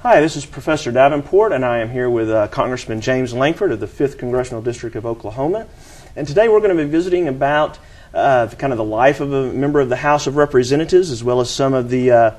Hi, this is Professor Davenport, and I am here with Congressman James Lankford of the 5th Congressional District of Oklahoma. And today we're going to be visiting about kind of the life of a member of the House of Representatives, as well as some of the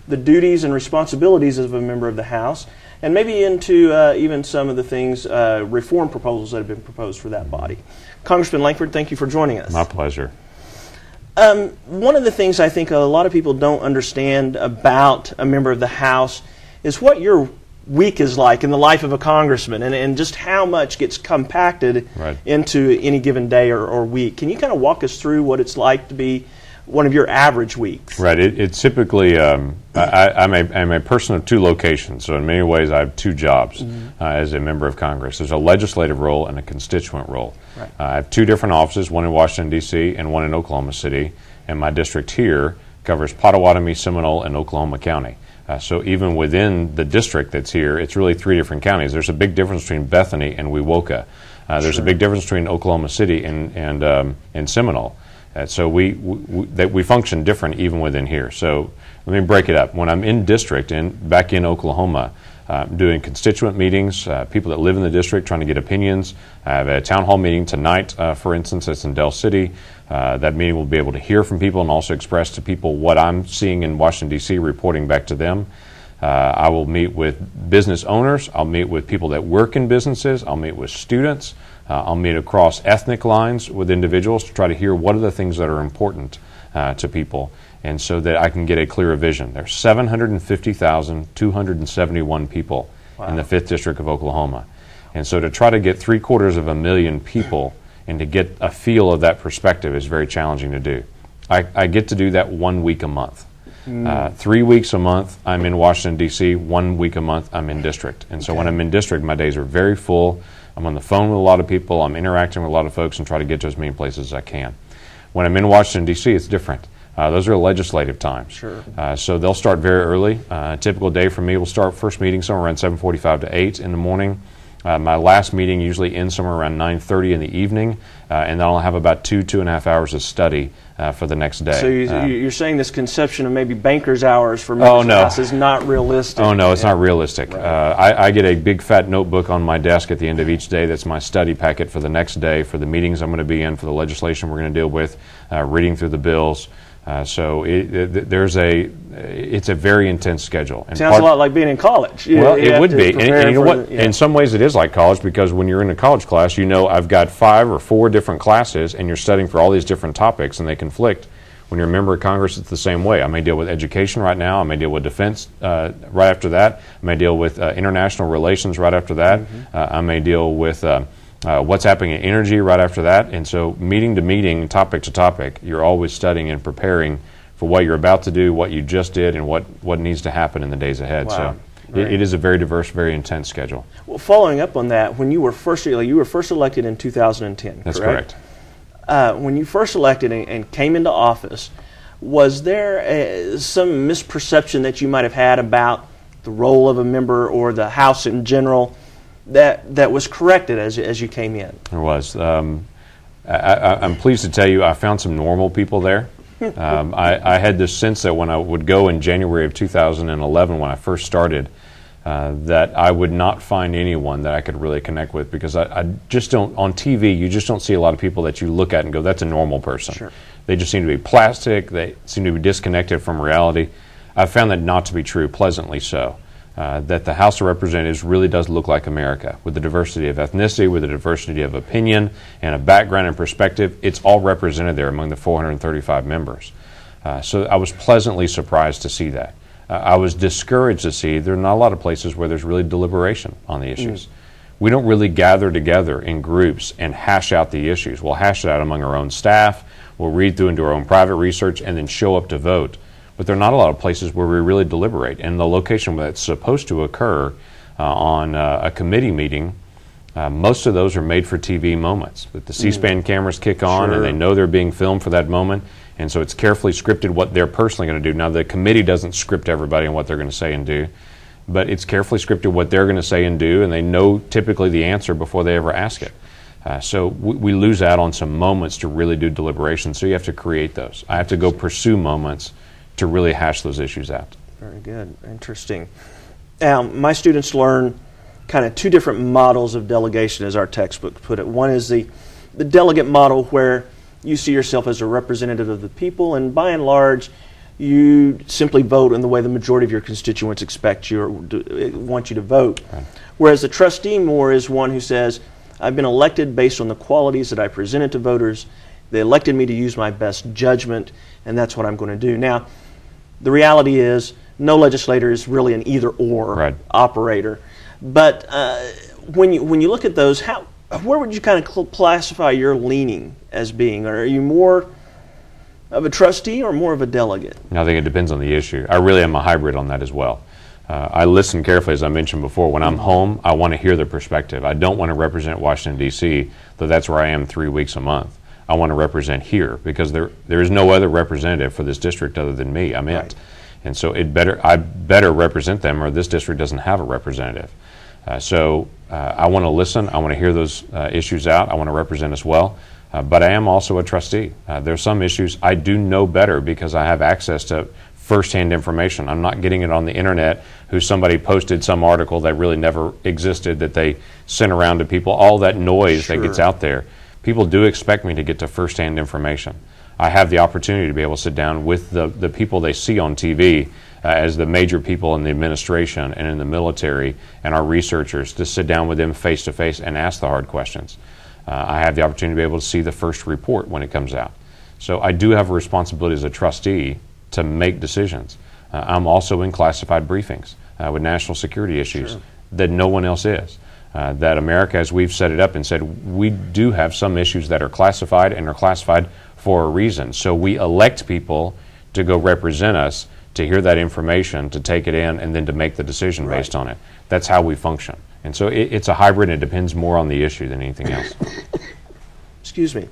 duties and responsibilities of a member of the House, and maybe into even some of the things, reform proposals that have been proposed for that body. Congressman Lankford, thank you for joining us. My pleasure. One of the things I think a lot of people don't understand about a member of the House is what your week is like in the life of a congressman, and just how much gets compacted into any given day or week. Can you kind of walk us through what it's like to be one of your average weeks? Right. It's typically, I'm a person of two locations, so in many ways I have two jobs as a member of Congress. There's a legislative role and a constituent role. Right. I have two different offices, one in Washington, D.C. and one in Oklahoma City, and my district here covers Potawatomi, Seminole, and Oklahoma County. So even within the district that's here, it's really three different counties. There's a big difference between Bethany and Wewoka. There's a big difference between Oklahoma City and Seminole. So we function different even within here. So let me break it up. When I'm in district and back in Oklahoma, doing constituent meetings, people that live in the district trying to get opinions. I have a town hall meeting tonight, for instance, it's in Del City. That meeting will be able to hear from people and also express to people what I'm seeing in Washington, D.C., reporting back to them. I will meet with business owners. I'll meet with people that work in businesses. I'll meet with students. I'll meet across ethnic lines with individuals to try to hear what are the things that are important to people, and so that I can get a clearer vision. There's 750,271 people in the 5th District of Oklahoma. And so to try to get 750,000 people and to get a feel of that perspective is very challenging to do. I get to do that 1 week a month. 3 weeks a month I'm in Washington, D.C. 1 week a month I'm in district. And so when I'm in district, my days are very full. I'm on the phone with a lot of people. I'm interacting with a lot of folks and try to get to as many places as I can. When I'm in Washington, D.C., it's different. Those are legislative times. Sure. So they'll start very early. A typical day for me will start first meeting somewhere around 7:45 to 8 in the morning. My last meeting usually ends somewhere around 9:30 in the evening, and then I'll have about 2.5 hours of study for the next day. So you're saying this conception of maybe banker's hours for members of the House is not realistic? Oh, no, it's not realistic. Right. I get a big fat notebook on my desk at the end of each day. That's my study packet for the next day, for the meetings I'm going to be in, for the legislation we're going to deal with, reading through the bills. So it's a very intense schedule. And sounds a lot like being in college. Well, it would be. And you know what? In some ways it is like college, because when you're in a college class, you know I've got 5 or 4 different classes, and you're studying for all these different topics, and they conflict. When you're a member of Congress, it's the same way. I may deal with education right now. I may deal with defense right after that. I may deal with international relations right after that. I may deal with what's happening in energy right after that. And so meeting to meeting, topic to topic, you're always studying and preparing for what you're about to do, what you just did, and what needs to happen in the days ahead. Wow. So it is a very diverse, very intense schedule. Well, following up on that, when you were first elected in 2010, That's correct. When you first elected and came into office, was there some misperception that you might have had about the role of a member or the House in general that was corrected as you came in? There was. I'm pleased to tell you I found some normal people there. I had this sense that when I would go in January of 2011, when I first started, that I would not find anyone that I could really connect with, because I just don't, on TV, you just don't see a lot of people that you look at and go, that's a normal person. Sure. They just seem to be plastic. They seem to be disconnected from reality. I found that not to be true, pleasantly so. That the House of Representatives really does look like America, with the diversity of ethnicity, with the diversity of opinion, and a background and perspective. It's all represented there among the 435 members. So I was pleasantly surprised to see that. I was discouraged to see there are not a lot of places where there's really deliberation on the issues. We don't really gather together in groups and hash out the issues. We'll hash it out among our own staff, we'll read through and do our own private research, and then show up to vote. But there are not a lot of places where we really deliberate. And the location where it's supposed to occur on a committee meeting, most of those are made for TV moments. That the C-SPAN cameras kick on, and they know they're being filmed for that moment. And so it's carefully scripted what they're personally going to do. Now, the committee doesn't script everybody on what they're going to say and do, but it's carefully scripted what they're going to say and do, and they know typically the answer before they ever ask it. So we lose out on some moments to really do deliberation, so you have to create those. I have to go pursue moments to really hash those issues out. Very good. Interesting. Now, my students learn kind of two different models of delegation, as our textbook put it. One is the delegate model, where you see yourself as a representative of the people, and by and large, you simply vote in the way the majority of your constituents expect you or want you to vote. Right. Whereas the trustee more is one who says, I've been elected based on the qualities that I presented to voters. They elected me to use my best judgment, and that's what I'm going to do. Now, the reality is no legislator is really an either-or Right. operator. But when you look at those, where would you kind of classify your leaning as being? Are you more of a trustee or more of a delegate? I think it depends on the issue. I really am a hybrid on that as well. I listen carefully, as I mentioned before. When I'm home, I want to hear their perspective. I don't want to represent Washington, D.C., though that's where I am 3 weeks a month. I want to represent here because there is no other representative for this district other than me. I'm it. And so I better represent them, or this district doesn't have a representative. So I want to listen. I want to hear those issues out. I want to represent us well. But I am also a trustee. There's some issues I do know better because I have access to firsthand information. I'm not getting it on the internet, who somebody posted some article that really never existed that they sent around to people. All that noise that gets out there. People do expect me to get to firsthand information. I have the opportunity to be able to sit down with the people they see on TV as the major people in the administration and in the military and our researchers, to sit down with them face to face and ask the hard questions. I have the opportunity to be able to see the first report when it comes out. So I do have a responsibility as a trustee to make decisions. I'm also in classified briefings with national security issues that no one else is. That America, as we've set it up and said, we do have some issues that are classified and are classified for a reason. So we elect people to go represent us, to hear that information, to take it in, and then to make the decision based on it. That's how we function. And so it's a hybrid, and it depends more on the issue than anything else. Excuse me.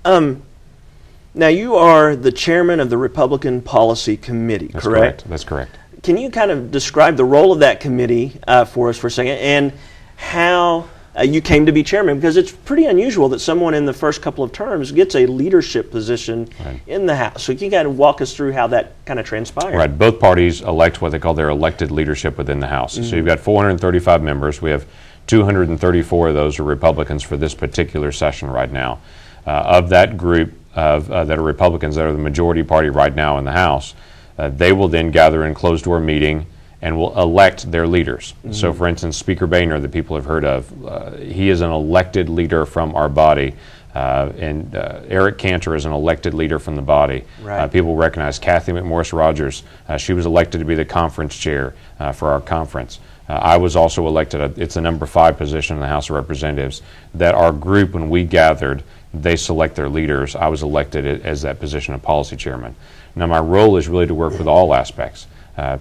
Now, you are the chairman of the Republican Policy Committee, That's correct? That's correct. Can you kind of describe the role of that committee for us for a second, and how you came to be chairman? Because it's pretty unusual that someone in the first couple of terms gets a leadership position in the House. So can you kind of walk us through how that kind of transpired? Right. Both parties elect what they call their elected leadership within the House. So you've got 435 members. We have 234 of those are Republicans for this particular session right now. Of that group that are Republicans, that are the majority party right now in the House, they will then gather in closed-door meeting and will elect their leaders. So, for instance, Speaker Boehner, that people have heard of, he is an elected leader from our body. And Eric Cantor is an elected leader from the body. People recognize Kathy McMorris Rogers. She was elected to be the conference chair for our conference. I was also elected, it's the number 5 position in the House of Representatives, that our group, when we gathered, they select their leaders. I was elected as that position of policy chairman. Now, my role is really to work with all aspects.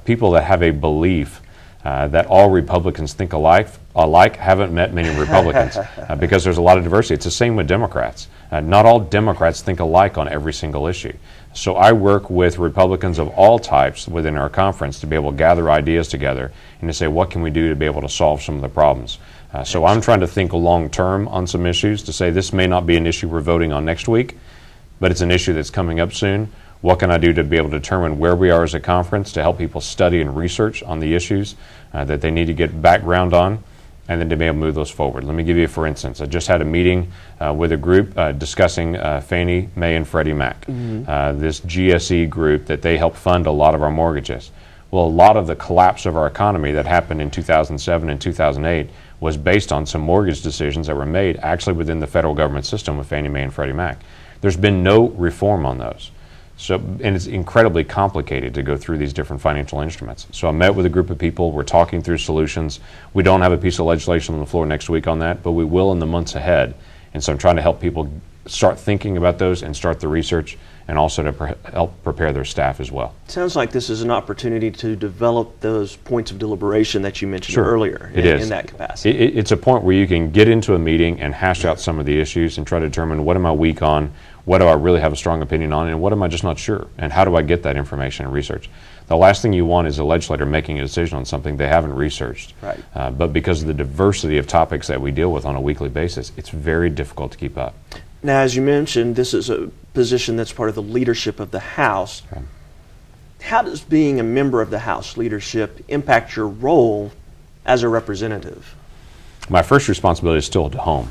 People that have a belief that all Republicans think alike haven't met many Republicans because there's a lot of diversity. It's the same with Democrats. Not all Democrats think alike on every single issue. So I work with Republicans of all types within our conference to be able to gather ideas together and to say, what can we do to be able to solve some of the problems? So I'm trying to think long term on some issues, to say this may not be an issue we're voting on next week, but it's an issue that's coming up soon. What can I do to be able to determine where we are as a conference, to help people study and research on the issues that they need to get background on, and then to be able to move those forward? Let me give you, for instance, I just had a meeting with a group discussing Fannie Mae and Freddie Mac, this GSE group that they help fund a lot of our mortgages. Well, a lot of the collapse of our economy that happened in 2007 and 2008 was based on some mortgage decisions that were made actually within the federal government system with Fannie Mae and Freddie Mac. There's been no reform on those. So, and it's incredibly complicated to go through these different financial instruments. So I met with a group of people. We're talking through solutions. We don't have a piece of legislation on the floor next week on that, but we will in the months ahead. And so I'm trying to help people start thinking about those and start the research, and also to help prepare their staff as well. Sounds like this is an opportunity to develop those points of deliberation that you mentioned earlier in that capacity. It's a point where you can get into a meeting and hash out some of the issues and try to determine, what am I weak on, what do I really have a strong opinion on, and what am I just not sure, and how do I get that information and research. The last thing you want is a legislator making a decision on something they haven't researched. But because of the diversity of topics that we deal with on a weekly basis, it's very difficult to keep up. Now, as you mentioned, this is a position that's part of the leadership of the House. how does being a member of the House leadership impact your role as a representative? My first responsibility is still at home.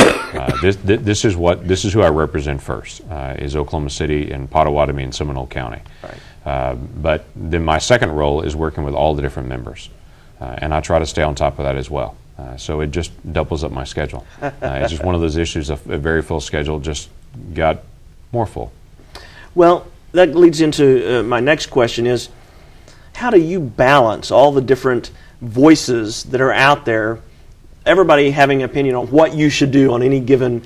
This is who I represent first, is Oklahoma City and Potawatomi and Seminole County. Right. But then my second role is working with all the different members, and I try to stay on top of that as well. So it just doubles up my schedule. It's just one of those issues, a very full schedule just got more full. Well, that leads into my next question is, how do you balance all the different voices that are out there, everybody having an opinion on what you should do on any given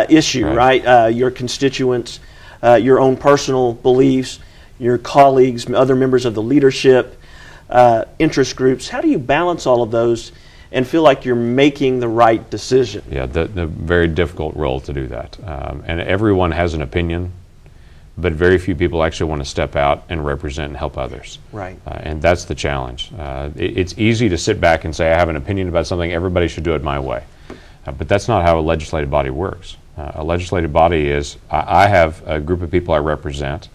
issue, right? Your constituents, your own personal beliefs, your colleagues, other members of the leadership, interest groups. How do you balance all of those and feel like you're making the right decision? Yeah, the very difficult role to do that. And everyone has an opinion, but very few people actually want to step out and represent and help others. Right. And that's the challenge. It's easy to sit back and say, I have an opinion about something, everybody should do it my way. But that's not how a legislative body works. A legislative body is, I have a group of people I represent,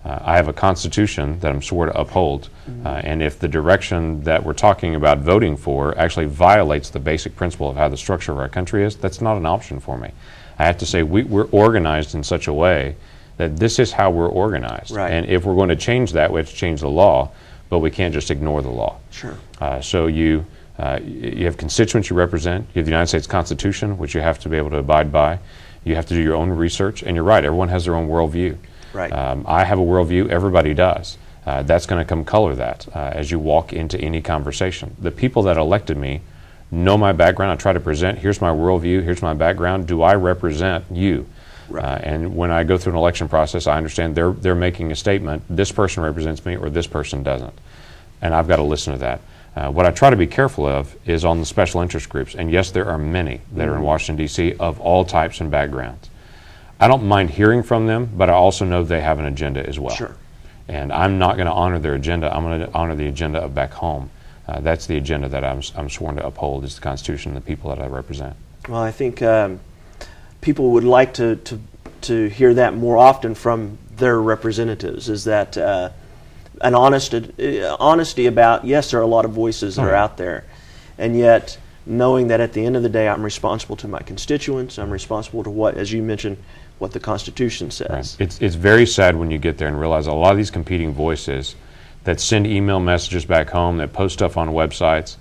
I have a constitution that I'm sworn to uphold, and if the direction that we're talking about voting for actually violates the basic principle of how the structure of our country is, that's not an option for me. I have to say we're organized in such a way that this is how we're organized. Right. And if we're going to change that, we have to change the law, but we can't just ignore the law. Sure. So you have constituents you represent, you have the United States Constitution, which you have to be able to abide by, you have to do your own research, and you're right, everyone has their own worldview. Right. I have a worldview, everybody does. That's going to come color that as you walk into any conversation. The people that elected me know my background. I try to present, here's my worldview, here's my background. Do I represent you? Right. And when I go through an election process, I understand they're making a statement, this person represents me or this person doesn't. And I've got to listen to that. What I try to be careful of is on the special interest groups. And yes, there are many that are in Washington, D.C. of all types and backgrounds. I don't mind hearing from them, but I also know they have an agenda as well. Sure. And I'm not going to honor their agenda. I'm going to honor the agenda of back home. That's the agenda that I'm sworn to uphold, is the Constitution and the people that I represent. Well, I think people would like to hear that more often from their representatives, is that an honesty about, yes, there are a lot of voices that are out there, and yet knowing that at the end of the day I'm responsible to my constituents, I'm responsible to what, as you mentioned, what the Constitution says. Right. It's very sad when you get there and realize a lot of these competing voices that send email messages back home, that post stuff on websites,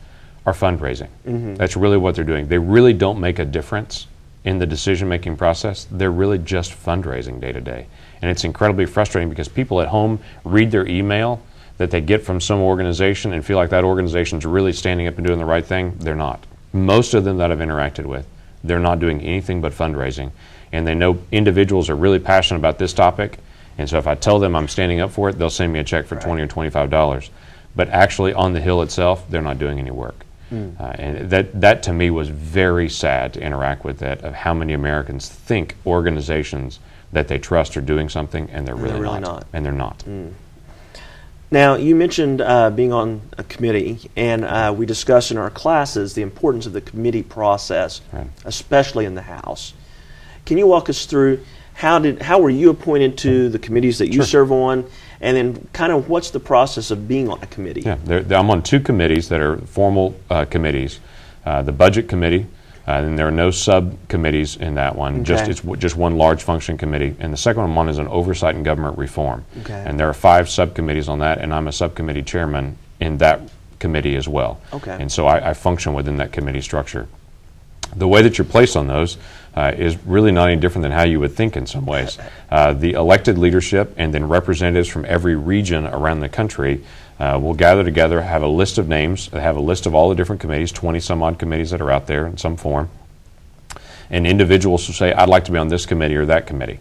are fundraising. Mm-hmm. That's really what they're doing. They really don't make a difference in the decision-making process. They're really just fundraising day to day. And it's incredibly frustrating because people at home read their email that they get from some organization and feel like that organization's really standing up and doing the right thing. They're not. Most of them that I've interacted with, they're not doing anything but fundraising. And they know individuals are really passionate about this topic, and so if I tell them I'm standing up for it, they'll send me a check for $20 or $25. But actually on the Hill itself, they're not doing any work. And that to me was very sad to interact with, that of how many Americans think organizations that they trust are doing something, and they're really not. And they're not. Now, you mentioned being on a committee, and we discussed in our classes the importance of the committee process, Right. especially in the House. Can you walk us through how were you appointed to the committees that you Sure. serve on, and then kind of what's the process of being on a committee? Yeah, I'm on two committees that are formal committees. The Budget Committee, and there are no subcommittees in that one. Okay. It's just one large function committee. And the second one I'm on is on Oversight and Government Reform. Okay. And there are 5 subcommittees on that, and I'm a subcommittee chairman in that committee as well. Okay. And so I function within that committee structure. The way that you're placed on those is really not any different than how you would think in some ways. The elected leadership and then representatives from every region around the country will gather together, have a list of names, have a list of all the different committees, 20 some odd committees that are out there in some form. And individuals will say, I'd like to be on this committee or that committee.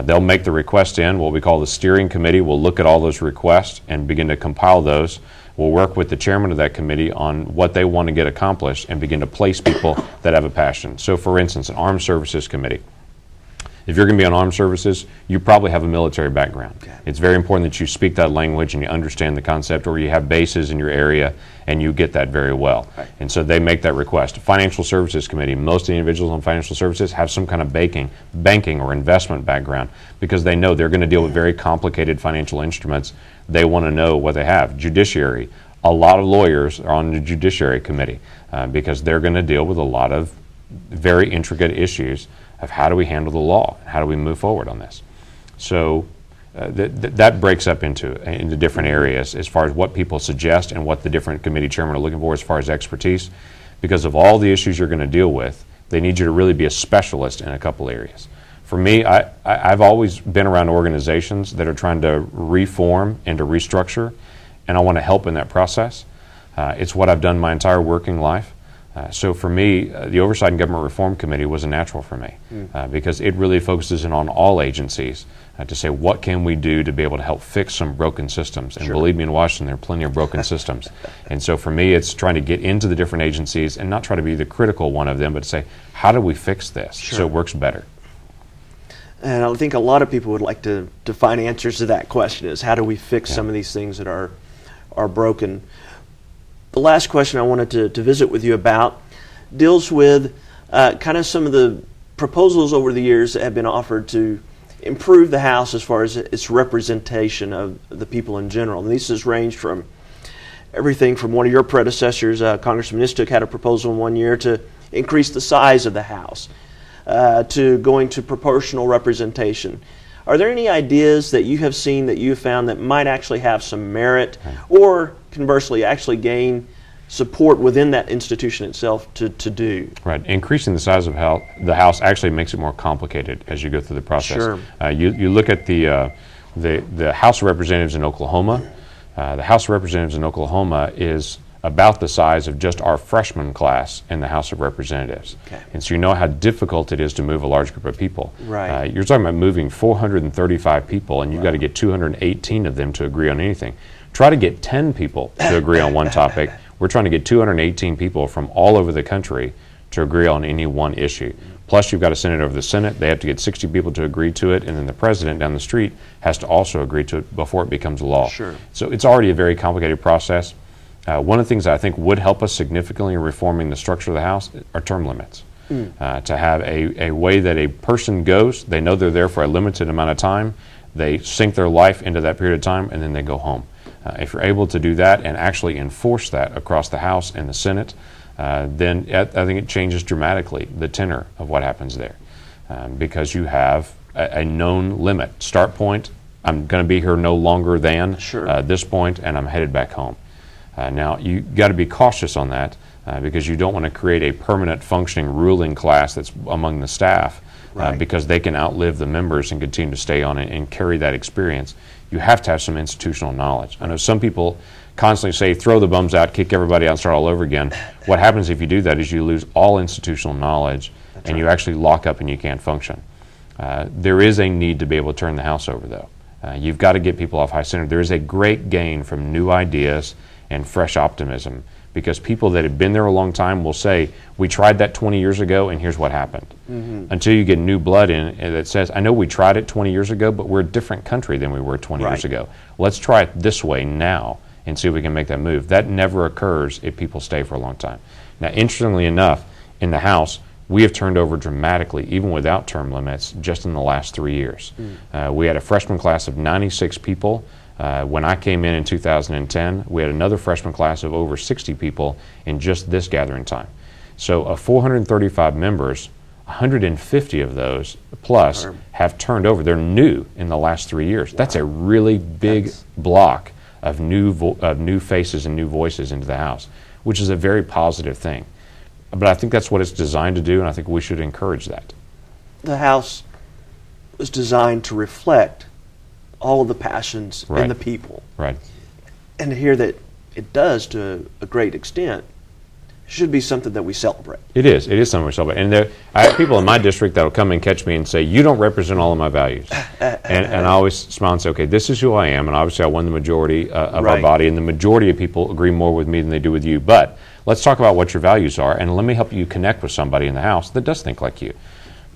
They'll make the request in. What we call the steering committee will look at all those requests and begin to compile those. We'll work with the chairman of that committee on what they want to get accomplished and begin to place people that have a passion. So, for instance, an Armed Services Committee If you're going to be on armed services, you probably have a military background. Okay. It's very important that you speak that language and you understand the concept, or you have bases in your area and you get that very well. Right. And so they make that request. Financial Services Committee, most of the individuals on financial services have some kind of banking or investment background, because they know they're going to deal with very complicated financial instruments. They want to know what they have. Judiciary, a lot of lawyers are on the Judiciary Committee because they're going to deal with a lot of very intricate issues of how do we handle the law, how do we move forward on this. So that breaks up into different areas as far as what people suggest and what the different committee chairmen are looking for as far as expertise. Because of all the issues you're going to deal with, they need you to really be a specialist in a couple areas. For me, I've always been around organizations that are trying to reform and to restructure, and I want to help in that process. It's what I've done my entire working life. So for me, the Oversight and Government Reform Committee was a natural for me because it really focuses in on all agencies to say what can we do to be able to help fix some broken systems. And believe me, in Washington, there are plenty of broken systems. And so for me, it's trying to get into the different agencies and not try to be the critical one of them, but to say, how do we fix this so it works better? And I think a lot of people would like to find answers to that question, is how do we fix some of these things that are broken? The last question I wanted to visit with you about deals with kind of some of the proposals over the years that have been offered to improve the House as far as its representation of the people in general. And these has ranged from everything from one of your predecessors, Congressman Lankford, had a proposal in one year to increase the size of the House, to going to proportional representation. Are there any ideas that you have seen that you have found that might actually have some merit, or conversely actually gain support within that institution itself to do? Right. Increasing the size of the House actually makes it more complicated as you go through the process. Sure. You look at the House of Representatives in Oklahoma. The House of Representatives in Oklahoma is about the size of just our freshman class in the House of Representatives. Okay. And so you know how difficult it is to move a large group of people. Right. You're talking about moving 435 people, and you've got to get 218 of them to agree on anything. Try to get 10 people to agree on one topic. We're trying to get 218 people from all over the country to agree on any one issue. Plus, you've got to send it over to the Senate. They have to get 60 people to agree to it, and then the president down the street has to also agree to it before it becomes law. Sure. So it's already a very complicated process. One of the things that I think would help us significantly in reforming the structure of the House are term limits. To have a way that a person goes, they know they're there for a limited amount of time, they sink their life into that period of time, and then they go home. If you're able to do that and actually enforce that across the House and the Senate, then I think it changes dramatically the tenor of what happens there. Because you have a known limit. Start point, I'm going to be here no longer than this point, and I'm headed back home. Now, you got to be cautious on that because you don't want to create a permanent functioning ruling class that's among the staff because they can outlive the members and continue to stay on it and carry that experience. You have to have some institutional knowledge. I know some people constantly say, throw the bums out, kick everybody out, and start all over again. What happens if you do that is you lose all institutional knowledge and you actually lock up and you can't function. There is a need to be able to turn the House over, though. You've got to get people off high center. There is a great gain from new ideas and fresh optimism, because people that have been there a long time will say, we tried that 20 years ago and here's what happened. Until you get new blood in that says, I know we tried it 20 years ago, but we're a different country than we were 20 years ago. Let's try it this way now and see if we can make that move. That never occurs if people stay for a long time. Now, interestingly enough, in the House, we have turned over dramatically, even without term limits, just in the last 3 years. We had a freshman class of 96 people. When I came in 2010, we had another freshman class of over 60 people in just this gathering time. So of 435 members, 150 of those plus have turned over. They're new in the last 3 years. Wow. That's a really big block of new faces and new voices into the House, which is a very positive thing. But I think that's what it's designed to do, and I think we should encourage that. The House was designed to reflect all of the passions in the people. Right. And to hear that it does to a great extent should be something that we celebrate. It is. It is something we celebrate. And I have people in my district that will come and catch me and say, you don't represent all of my values. and I always smile and say, okay, this is who I am, and obviously I won the majority of our body, and the majority of people agree more with me than they do with you. But let's talk about what your values are, and let me help you connect with somebody in the House that does think like you.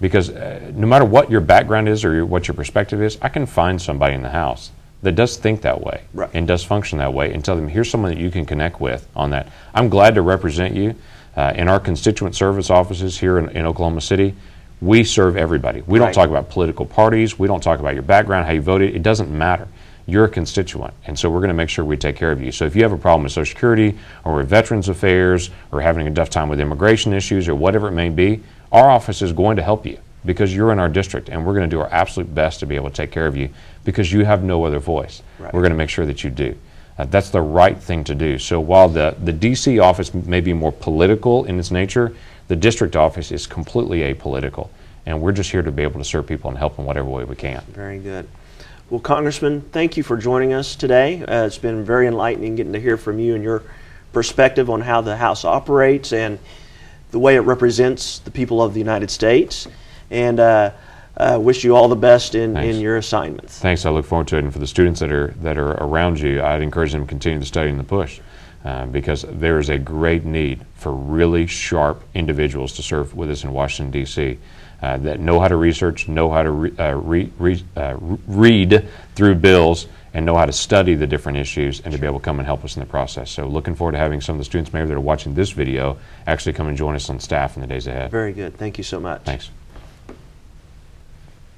Because no matter what your background is or what your perspective is, I can find somebody in the House that does think that way and does function that way, and tell them, here's someone that you can connect with on that. I'm glad to represent you. In our constituent service offices here in Oklahoma City, we serve everybody. We don't talk about political parties. We don't talk about your background, how you voted. It doesn't matter. You're a constituent, and so we're going to make sure we take care of you. So if you have a problem with Social Security or with Veterans Affairs or having a tough time with immigration issues or whatever it may be, our office is going to help you because you're in our district, and we're going to do our absolute best to be able to take care of you because you have no other voice. We're going to make sure that you do. That's the right thing to do. So while the D.C. office may be more political in its nature, the district office is completely apolitical, and we're just here to be able to serve people and help in whatever way we can. Very good. Well, Congressman, thank you for joining us today. It's been very enlightening getting to hear from you and your perspective on how the House operates and the way it represents the people of the United States. And wish you all the best in your assignments. Thanks. I look forward to it. And for the students that are around you, I'd encourage them to continue to study in the push because there is a great need for really sharp individuals to serve with us in Washington, D.C. That know how to research, know how to read through bills, and know how to study the different issues and to be able to come and help us in the process. So looking forward to having some of the students maybe that are watching this video actually come and join us on staff in the days ahead. Very good. Thank you so much. Thanks.